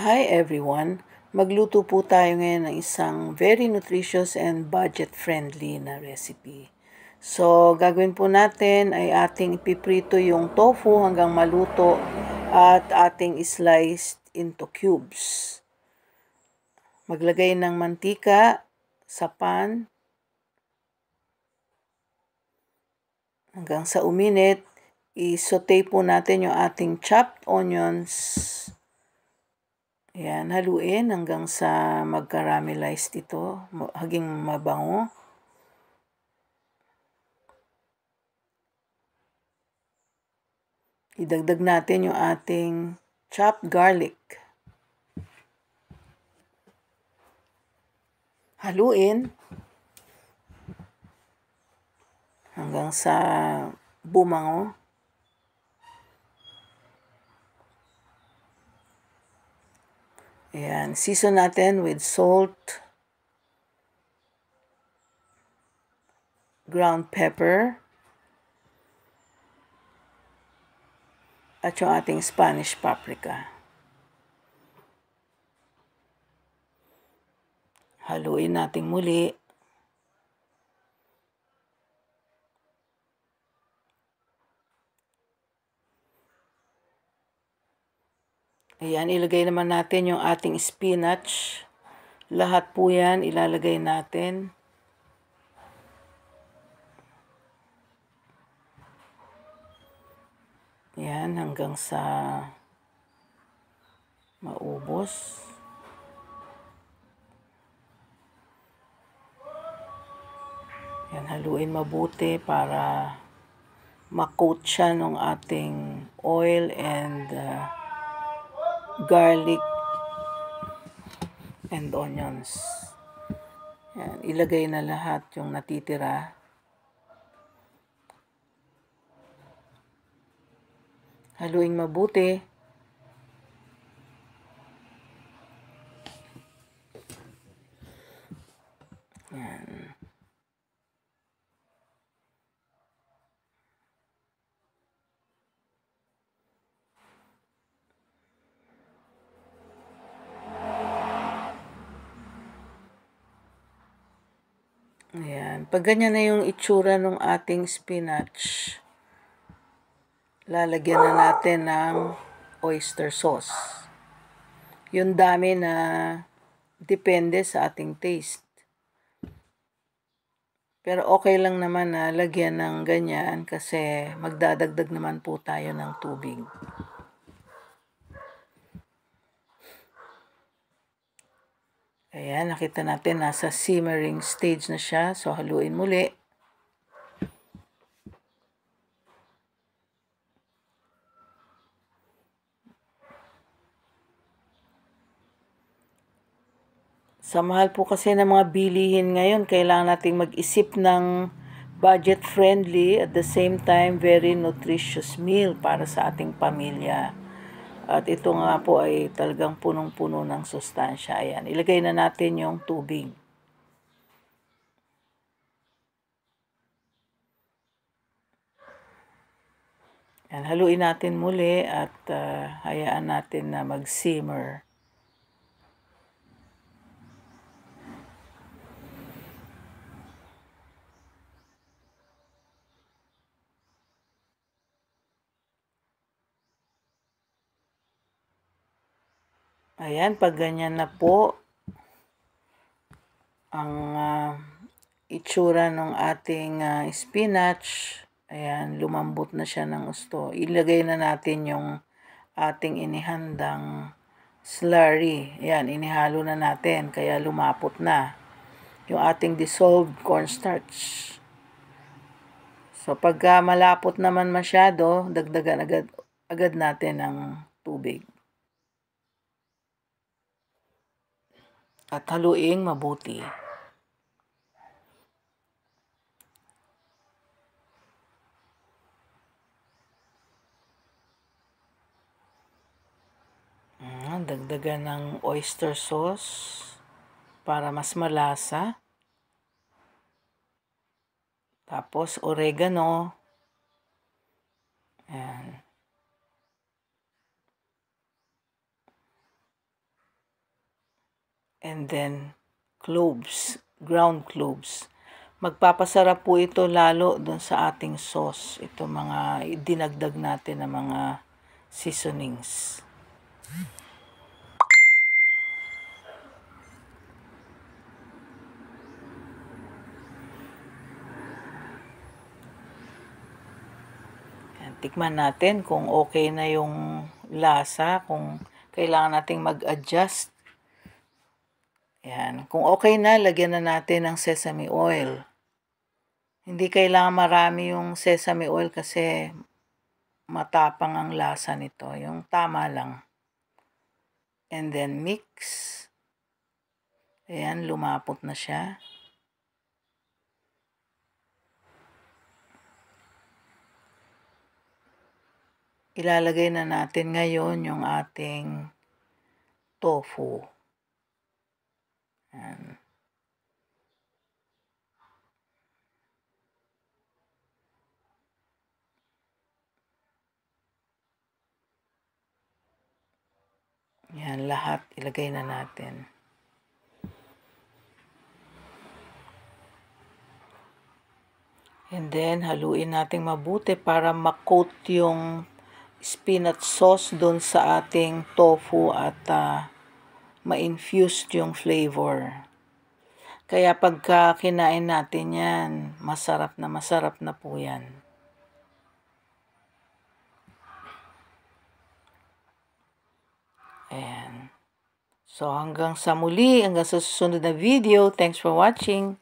Hi everyone! Magluto po tayo ngayon ng isang very nutritious and budget-friendly na recipe. So, gagawin po natin ay ating ipiprito yung tofu hanggang maluto at ating sliced into cubes. Maglagay ng mantika sa pan hanggang sa uminit. I-saute po natin yung ating chopped onions. Ayan, haluin hanggang sa mag-caramelize ito, haging mabango. Idagdag natin yung ating chopped garlic. Haluin hanggang sa bumango. Ayan, season natin with salt, ground pepper, at yung ating Spanish paprika. Haluin natin muli. Ayan, ilagay naman natin yung ating spinach. Lahat po yan ilalagay natin. Ayan, hanggang sa maubos. Ayan, haluin mabuti para ma-coat siya ng ating oil and garlic and onions. Ayan, ilagay na lahat yung natitira. Haluin mabuti. Ayan. Ayan. Pag ganyan na yung itsura ng ating spinach, lalagyan na natin ng oyster sauce. Yung dami na depende sa ating taste. Pero okay lang naman na lagyan ng ganyan kasi magdadagdag naman po tayo ng tubig. Ayan, nakita natin nasa simmering stage na siya. So, haluin muli. Sa mahal po kasi ng mga bilihin ngayon, kailangan nating mag-isip ng budget-friendly at the same time very nutritious meal para sa ating pamilya. At ito nga po ay talagang punong-puno ng sustansya. Ayan, ilagay na natin yung tubig. Ayan, haluin natin muli at hayaan natin na mag-simmer. Ayan, pag ganyan na po ang itsura ng ating spinach, ayan, lumambot na siya ng gusto. Ilagay na natin yung ating inihandang slurry. Ayan, inihalo na natin, kaya lumapot na yung ating dissolved cornstarch. So, pagka malapot naman masyado, dagdagan agad natin ng tubig. At haluing mabuti. Dagdagan ng oyster sauce para mas malasa. Tapos oregano. Ayan. and then cloves, ground cloves. Magpapasarap po ito lalo dun sa ating sauce. Ito mga dinagdag natin na mga seasonings. Tikman natin kung okay na yung lasa, kung kailangan nating mag-adjust. Ayan. Kung okay na, lagyan na natin ng sesame oil. Hindi kailangan marami yung sesame oil kasi matapang ang lasa nito. Yung tama lang. And then mix. Ayan, lumapot na siya. Ilalagay na natin ngayon yung ating tofu. Ayan. Yan, lahat ilagay na natin. And then, haluin natin mabuti para ma-coat yung spinach sauce doon sa ating tofu at ma-infused yung flavor. Kaya pagka kinain natin yan, masarap na po yan. Ayan. So hanggang sa muli, hanggang sa susunod na video. Thanks for watching.